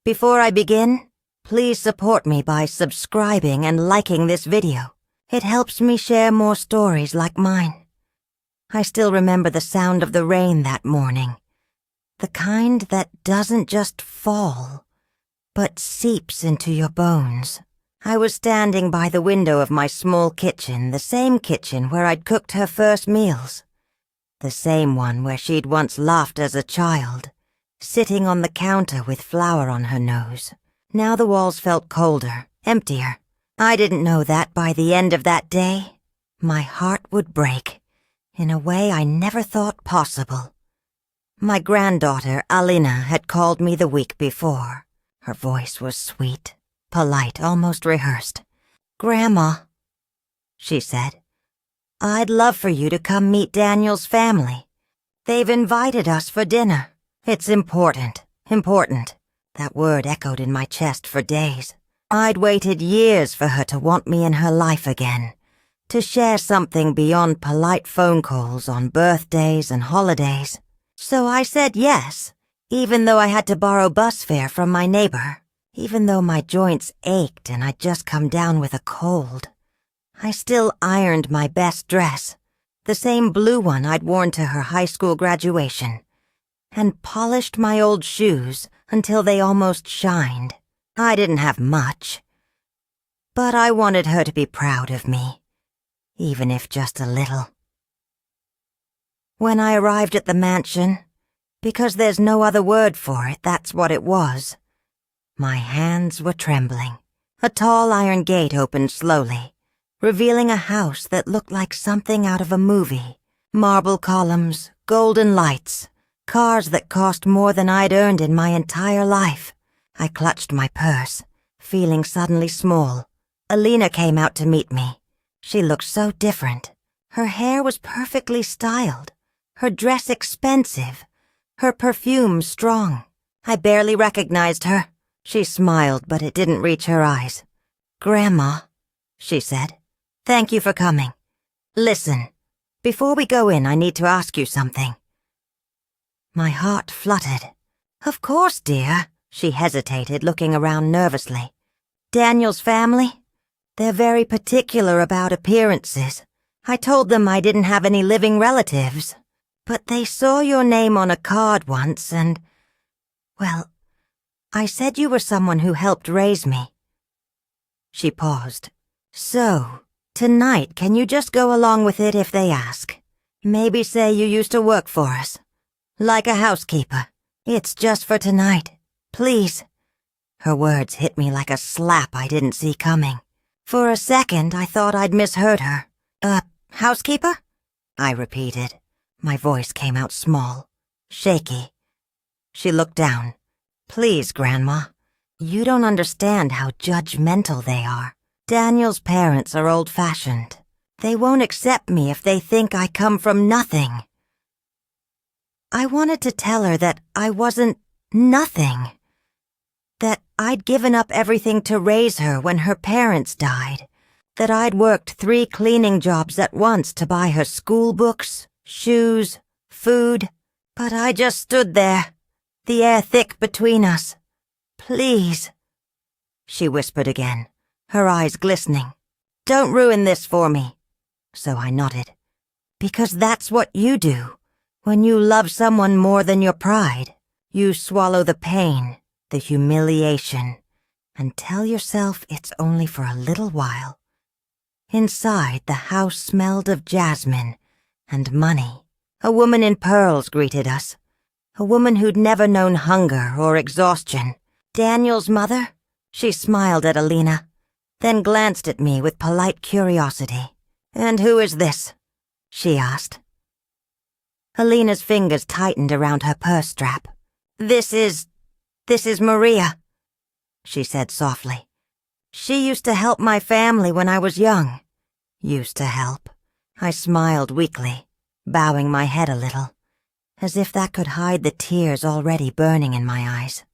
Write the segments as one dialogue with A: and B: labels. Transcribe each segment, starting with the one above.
A: Before I begin, please support me by subscribing and liking this video. It helps me share more stories like mine. I still remember the sound of the rain that morning. The kind that doesn't just fall, but seeps into your bones. I was standing by the window of my small kitchen, the same kitchen where I'd cooked her first meals. The same one where she'd once laughed as a child, sitting on the counter with flour on her nose. Now the walls felt colder, emptier. I didn't know that by the end of that day, my heart would break in a way I never thought possible. My granddaughter, Alina, had called me the week before. Her voice was sweet, polite, almost rehearsed. "Grandma," she said, "I'd love for you to come meet Daniel's family. They've invited us for dinner. It's important. That word echoed in my chest for days. I'd waited years for her to want me in her life again, to share something beyond polite phone calls on birthdays and holidays. So I said yes, even though I had to borrow bus fare from my neighbor, even though my joints ached and I'd just come down with a cold. I still ironed my best dress, the same blue one I'd worn to her high school graduation, and polished my old shoes until they almost shined. I didn't have much, but I wanted her to be proud of me, even if just a little. When I arrived at the mansion, because there's no other word for it, that's what it was, my hands were trembling. A tall iron gate opened slowly, revealing a house that looked like something out of a movie. Marble columns, golden lights, cars that cost more than I'd earned in my entire life. I clutched my purse, feeling suddenly small. Alina came out to meet me. She looked so different. Her hair was perfectly styled, her dress expensive, her perfume strong. I barely recognized her. She smiled, but it didn't reach her eyes. "Grandma," she said, "thank you for coming. Listen, before we go in, I need to ask you something." My heart fluttered. "Of course, dear." She hesitated, looking around nervously. "Daniel's family? They're very particular about appearances. I told them I didn't have any living relatives. But they saw your name on a card once and, well, I said you were someone who helped raise me." She paused. "So, tonight, can you just go along with it if they ask? Maybe say you used to work for us. Like a housekeeper. It's just for tonight. Please." Her words hit me like a slap I didn't see coming. For a second, I thought I'd misheard her. Housekeeper?" I repeated. My voice came out small, shaky. She looked down. "Please, Grandma. You don't understand how judgmental they are. Daniel's parents are old-fashioned. They won't accept me if they think I come from nothing." I wanted to tell her that I wasn't nothing. That I'd given up everything to raise her when her parents died. That I'd worked 3 cleaning jobs at once to buy her school books, shoes, food. But I just stood there, the air thick between us. "Please," she whispered again, her eyes glistening. "Don't ruin this for me." So I nodded. "Because that's what you do. When you love someone more than your pride, you swallow the pain, the humiliation, and tell yourself it's only for a little while." Inside, the house smelled of jasmine and money. A woman in pearls greeted us. A woman who'd never known hunger or exhaustion. Daniel's mother? She smiled at Alina, then glanced at me with polite curiosity. "And who is this?" she asked. Alina's fingers tightened around her purse strap. This is Maria," she said softly. "She used to help my family when I was young." "Used to help." I smiled weakly, bowing my head a little, as if that could hide the tears already burning in my eyes.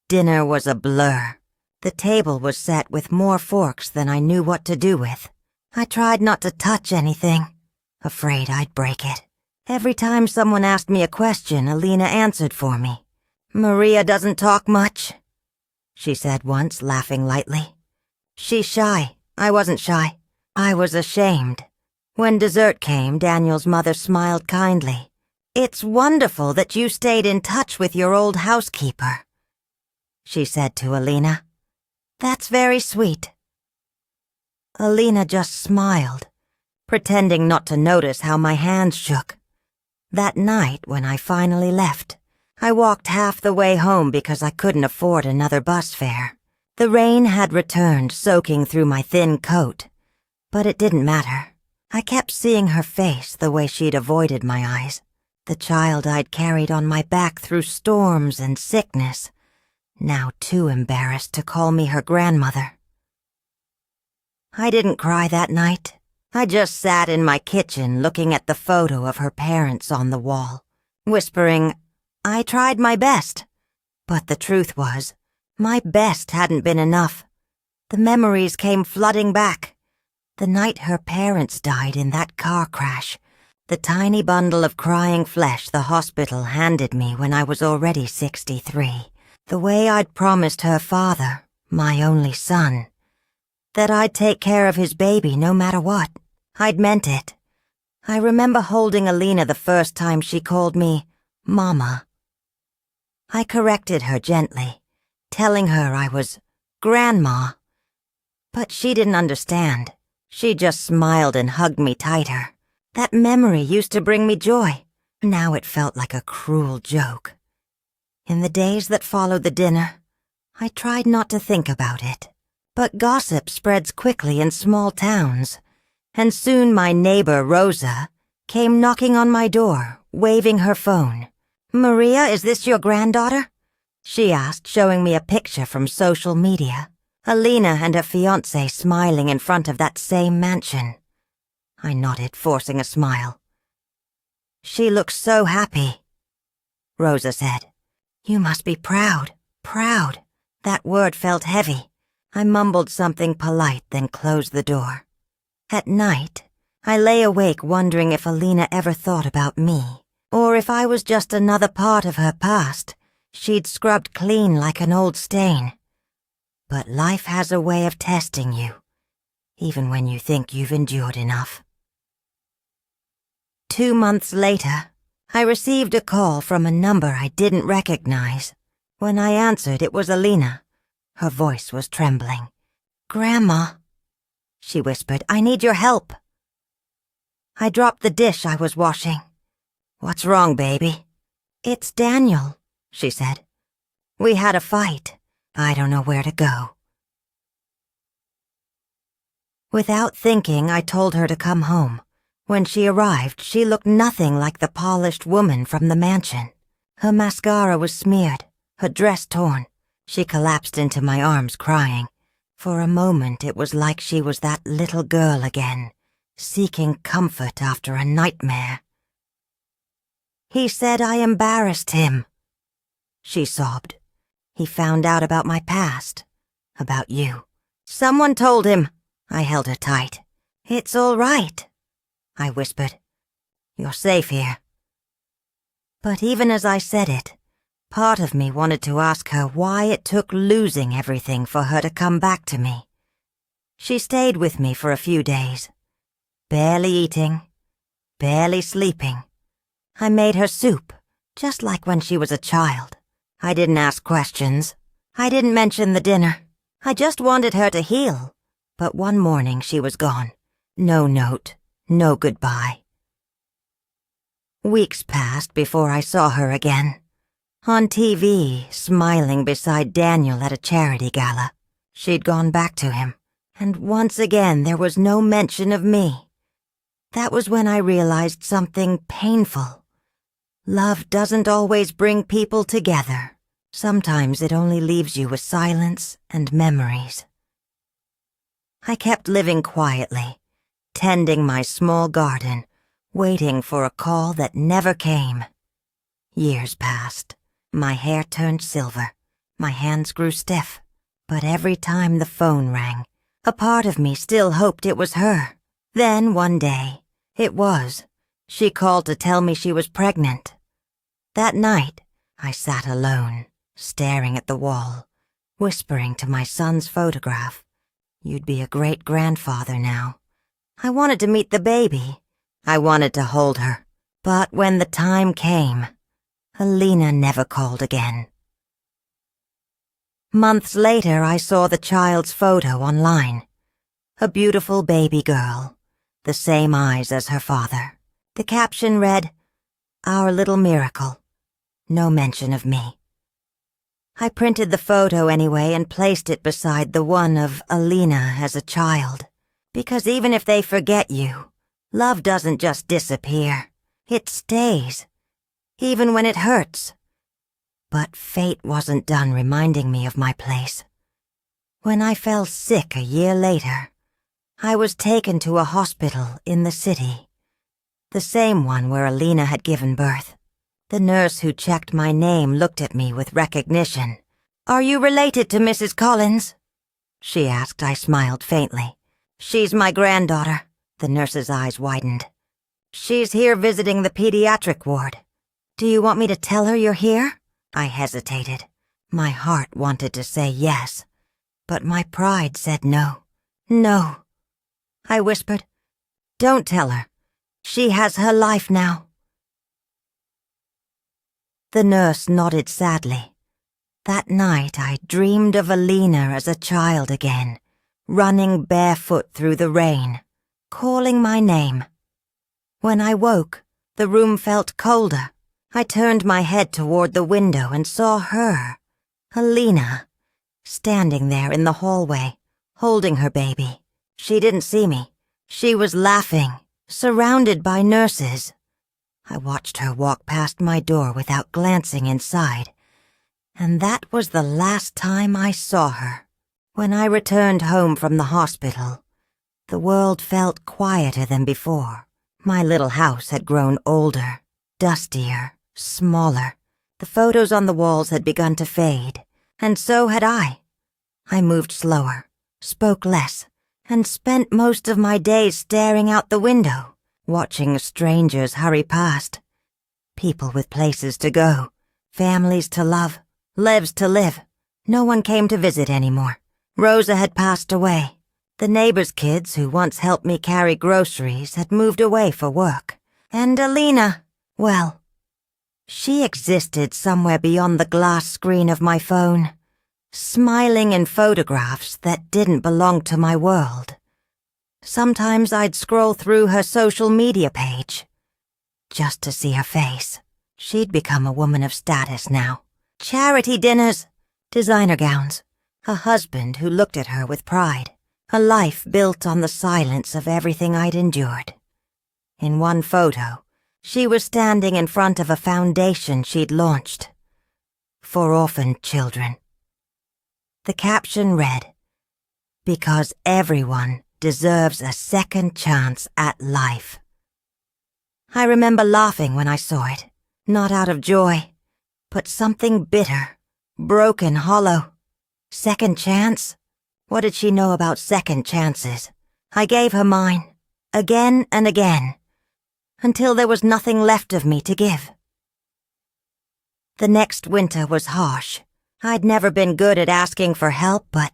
A: Dinner was a blur. The table was set with more forks than I knew what to do with. I tried not to touch anything, afraid I'd break it. Every time someone asked me a question, Alina answered for me. "Maria doesn't talk much," she said once, laughing lightly. "She's shy. I wasn't shy. I was ashamed." When dessert came, Daniel's mother smiled kindly. "It's wonderful that you stayed in touch with your old housekeeper," she said to Alina. "That's very sweet." Alina just smiled, pretending not to notice how my hands shook. That night, when I finally left, I walked half the way home because I couldn't afford another bus fare. The rain had returned, soaking through my thin coat, but it didn't matter. I kept seeing her face the way she'd avoided my eyes, the child I'd carried on my back through storms and sickness, now too embarrassed to call me her grandmother. I didn't cry that night. I just sat in my kitchen looking at the photo of her parents on the wall, whispering, "I tried my best." But the truth was, my best hadn't been enough. The memories came flooding back. The night her parents died in that car crash, the tiny bundle of crying flesh the hospital handed me when I was already 63, the way I'd promised her father, my only son, that I'd take care of his baby no matter what. I'd meant it. I remember holding Alina the first time she called me Mama. I corrected her gently, telling her I was Grandma. But she didn't understand. She just smiled and hugged me tighter. That memory used to bring me joy. Now it felt like a cruel joke. In the days that followed the dinner, I tried not to think about it. But gossip spreads quickly in small towns, and soon my neighbor, Rosa, came knocking on my door, waving her phone. "Maria, is this your granddaughter?" she asked, showing me a picture from social media. Alina and her fiancé smiling in front of that same mansion. I nodded, forcing a smile. "She looks so happy," Rosa said. "You must be proud, proud." That word felt heavy. I mumbled something polite, then closed the door. At night, I lay awake wondering if Alina ever thought about me, or if I was just another part of her past she'd scrubbed clean like an old stain. But life has a way of testing you, even when you think you've endured enough. 2 months later, I received a call from a number I didn't recognize. When I answered, it was Alina. Her voice was trembling. "Grandma," she whispered, "I need your help." I dropped the dish I was washing. "What's wrong, baby?" "It's Daniel," she said. "We had a fight. I don't know where to go." Without thinking, I told her to come home. When she arrived, she looked nothing like the polished woman from the mansion. Her mascara was smeared, her dress torn. She collapsed into my arms crying. For a moment it was like she was that little girl again, seeking comfort after a nightmare. "He said I embarrassed him," she sobbed. "He found out about my past, about you. Someone told him." I held her tight. "It's all right," I whispered. "You're safe here." But even as I said it, part of me wanted to ask her why it took losing everything for her to come back to me. She stayed with me for a few days, barely eating, barely sleeping. I made her soup, just like when she was a child. I didn't ask questions. I didn't mention the dinner. I just wanted her to heal. But one morning she was gone. No note, no goodbye. Weeks passed before I saw her again. On TV, smiling beside Daniel at a charity gala. She'd gone back to him, and once again there was no mention of me. That was when I realized something painful. Love doesn't always bring people together. Sometimes it only leaves you with silence and memories. I kept living quietly, tending my small garden, waiting for a call that never came. Years passed. My hair turned silver. My hands grew stiff. But every time the phone rang, a part of me still hoped it was her. Then one day, it was. She called to tell me she was pregnant. That night, I sat alone, staring at the wall, whispering to my son's photograph. You'd be a great grandfather now. I wanted to meet the baby. I wanted to hold her. But when the time came, Alina never called again. Months later, I saw the child's photo online. A beautiful baby girl, the same eyes as her father. The caption read, "Our little miracle." No mention of me. I printed the photo anyway and placed it beside the one of Alina as a child. Because even if they forget you, love doesn't just disappear. It stays, even when it hurts. But fate wasn't done reminding me of my place. When I fell sick a year later, I was taken to a hospital in the city, the same one where Alina had given birth. The nurse who checked my name looked at me with recognition. "Are you related to Mrs. Collins?" she asked. I smiled faintly. "She's my granddaughter." The nurse's eyes widened. "She's here visiting the pediatric ward. Do you want me to tell her you're here?" I hesitated. My heart wanted to say yes, but my pride said no. "No," I whispered. "Don't tell her. She has her life now." The nurse nodded sadly. That night I dreamed of Alina as a child again, running barefoot through the rain, calling my name. When I woke, the room felt colder. I turned my head toward the window and saw her, Alina, standing there in the hallway, holding her baby. She didn't see me. She was laughing, surrounded by nurses. I watched her walk past my door without glancing inside, and that was the last time I saw her. When I returned home from the hospital, the world felt quieter than before. My little house had grown older, dustier, smaller. The photos on the walls had begun to fade, and so had I. I moved slower, spoke less, and spent most of my days staring out the window, watching strangers hurry past. People with places to go, families to love, lives to live. No one came to visit anymore. Rosa had passed away. The neighbors' kids who once helped me carry groceries had moved away for work. And Alina, well, she existed somewhere beyond the glass screen of my phone, smiling in photographs that didn't belong to my world. Sometimes I'd scroll through her social media page, just to see her face. She'd become a woman of status now. Charity dinners, designer gowns, a husband who looked at her with pride, a life built on the silence of everything I'd endured. In one photo, she was standing in front of a foundation she'd launched for orphaned children. The caption read, "Because everyone deserves a second chance at life." I remember laughing when I saw it, not out of joy, but something bitter, broken, hollow. Second chance? What did she know about second chances? I gave her mine, again and again, until there was nothing left of me to give. The next winter was harsh. I'd never been good at asking for help, but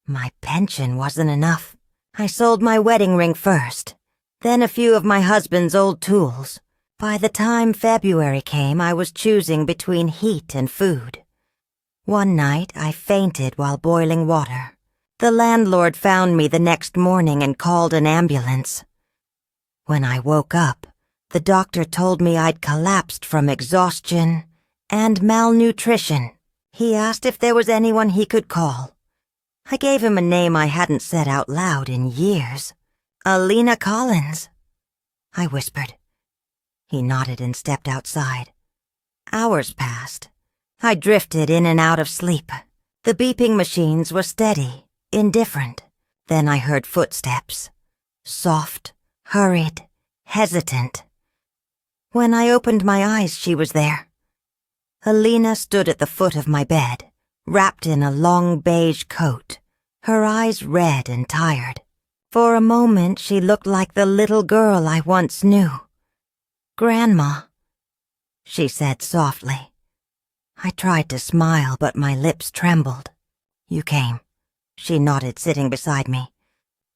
A: my pension wasn't enough. I sold my wedding ring first, then a few of my husband's old tools. By the time February came, I was choosing between heat and food. One night, I fainted while boiling water. The landlord found me the next morning and called an ambulance. When I woke up, the doctor told me I'd collapsed from exhaustion and malnutrition. He asked if there was anyone he could call. I gave him a name I hadn't said out loud in years. "Alina Collins," I whispered. He nodded and stepped outside. Hours passed. I drifted in and out of sleep. The beeping machines were steady, indifferent. Then I heard footsteps. Soft, hurried, hesitant. When I opened my eyes, she was there. Alina stood at the foot of my bed, wrapped in a long beige coat, her eyes red and tired. For a moment, she looked like the little girl I once knew. "Grandma," she said softly. I tried to smile, but my lips trembled. You came. She nodded, sitting beside me.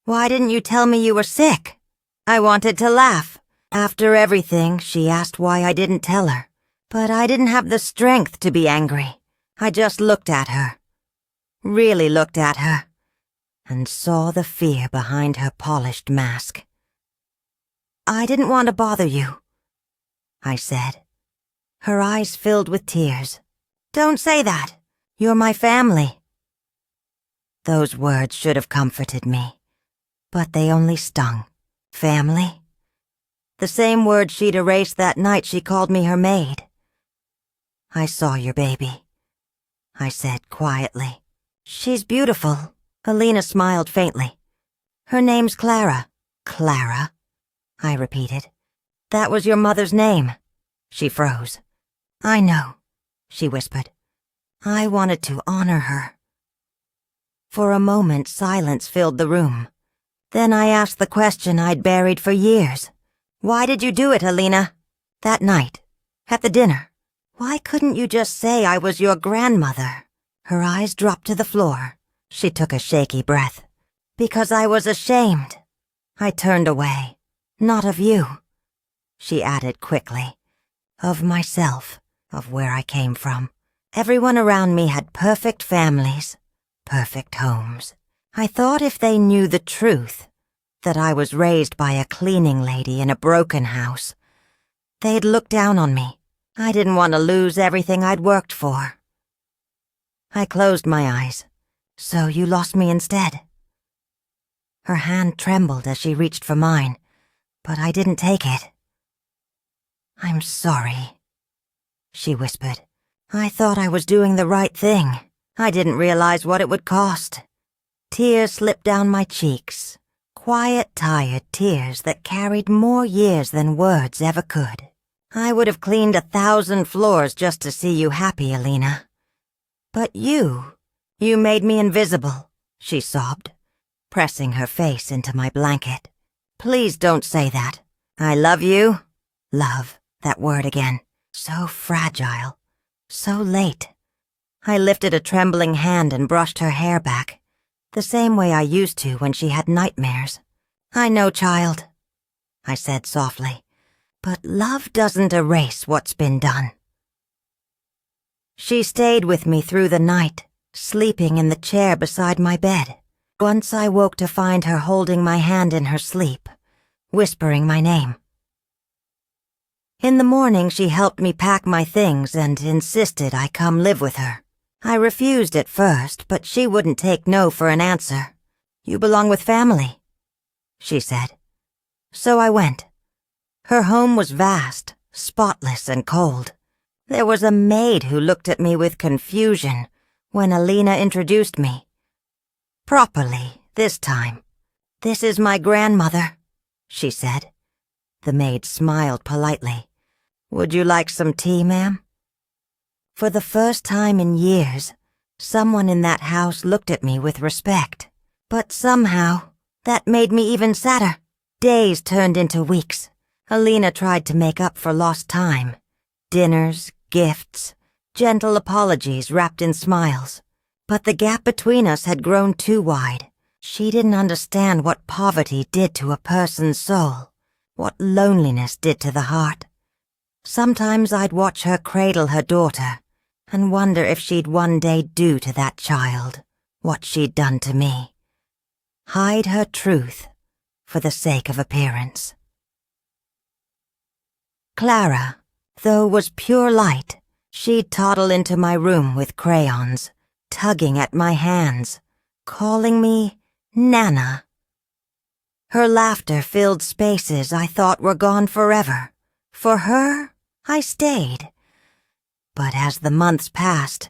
A: Why didn't you tell me you were sick? I wanted to laugh. After everything, she asked why I didn't tell her. But I didn't have the strength to be angry. I just looked at her. Really looked at her. And saw the fear behind her polished mask. I didn't want to bother you, I said. Her eyes filled with tears. Don't say that. You're my family. Those words should have comforted me, but they only stung. Family? The same word she'd erased that night she called me her maid. I saw your baby, I said quietly. She's beautiful. Alina smiled faintly. Her name's Clara. Clara? I repeated. That was your mother's name. She froze. I know, she whispered. I wanted to honor her. For a moment, silence filled the room. Then I asked the question I'd buried for years. Why did you do it, Alina? That night, at the dinner. Why couldn't you just say I was your grandmother? Her eyes dropped to the floor. She took a shaky breath. Because I was ashamed. I turned away. Not of you, she added quickly. Of myself, of where I came from. Everyone around me had perfect families, perfect homes. I thought if they knew the truth, that I was raised by a cleaning lady in a broken house, they'd look down on me. I didn't want to lose everything I'd worked for. I closed my eyes. So you lost me instead. Her hand trembled as she reached for mine, but I didn't take it. I'm sorry, she whispered. I thought I was doing the right thing. I didn't realize what it would cost. Tears slipped down my cheeks, quiet, tired tears that carried more years than words ever could. I would have cleaned 1,000 floors just to see you happy, Alina. But you made me invisible, she sobbed, pressing her face into my blanket. Please don't say that. I love you. Love, that word again. So fragile. So late. I lifted a trembling hand and brushed her hair back, the same way I used to when she had nightmares. I know, child, I said softly, but love doesn't erase what's been done. She stayed with me through the night, sleeping in the chair beside my bed. Once I woke to find her holding my hand in her sleep, whispering my name. In the morning, she helped me pack my things and insisted I come live with her. I refused at first, but she wouldn't take no for an answer. You belong with family, she said. So I went. Her home was vast, spotless and cold. There was a maid who looked at me with confusion when Alina introduced me. Properly, this time. This is my grandmother, she said. The maid smiled politely. Would you like some tea, ma'am? For the first time in years, someone in that house looked at me with respect. But somehow, that made me even sadder. Days turned into weeks. Alina tried to make up for lost time. Dinners, gifts, gentle apologies wrapped in smiles. But the gap between us had grown too wide. She didn't understand what poverty did to a person's soul, what loneliness did to the heart. Sometimes I'd watch her cradle her daughter and wonder if she'd one day do to that child what she'd done to me. Hide her truth for the sake of appearance. Clara, though, was pure light. She'd toddle into my room with crayons, tugging at my hands, calling me Nana. Her laughter filled spaces I thought were gone forever. For her, I stayed. But as the months passed,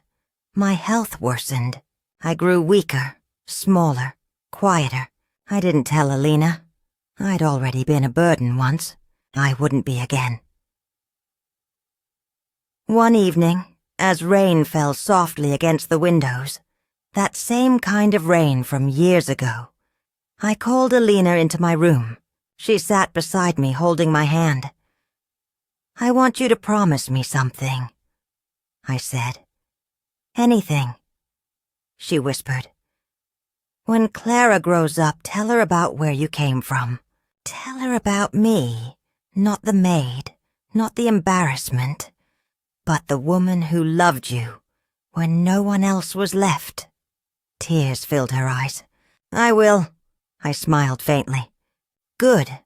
A: my health worsened. I grew weaker, smaller, quieter. I didn't tell Alina. I'd already been a burden once. I wouldn't be again. One evening, as rain fell softly against the windows, that same kind of rain from years ago, I called Alina into my room. She sat beside me, holding my hand. I want you to promise me something, I said. Anything," she whispered. "When Clara grows up, tell her about where you came from. Tell her about me, not the maid, not the embarrassment, but the woman who loved you when no one else was left." Tears filled her eyes. "I will," I smiled faintly. "Good,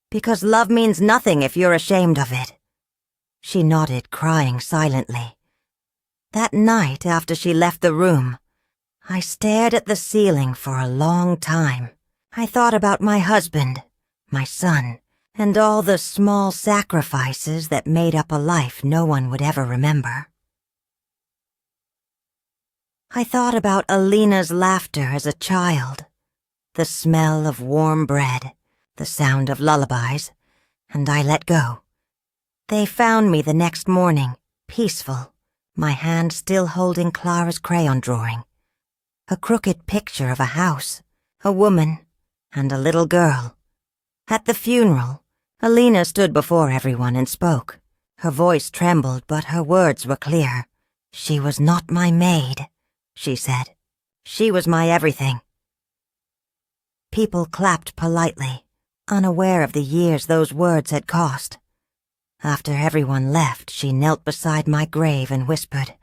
A: because love means nothing if you're ashamed of it." She nodded, crying silently. That night after she left the room, I stared at the ceiling for a long time. I thought about my husband, my son, and all the small sacrifices that made up a life no one would ever remember. I thought about Alina's laughter as a child, the smell of warm bread, the sound of lullabies, and I let go. They found me the next morning, peaceful, my hand still holding Clara's crayon drawing. A crooked picture of a house, a woman, and a little girl. At the funeral, Alina stood before everyone and spoke. Her voice trembled, but her words were clear. "She was not my maid," she said. "She was my everything." People clapped politely, unaware of the years those words had cost. After everyone left, she knelt beside my grave and whispered,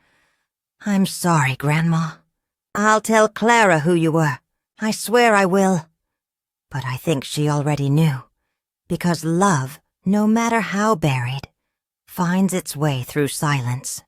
A: "I'm sorry, Grandma. I'll tell Clara who you were. I swear I will." But I think she already knew, because love, no matter how buried, finds its way through silence.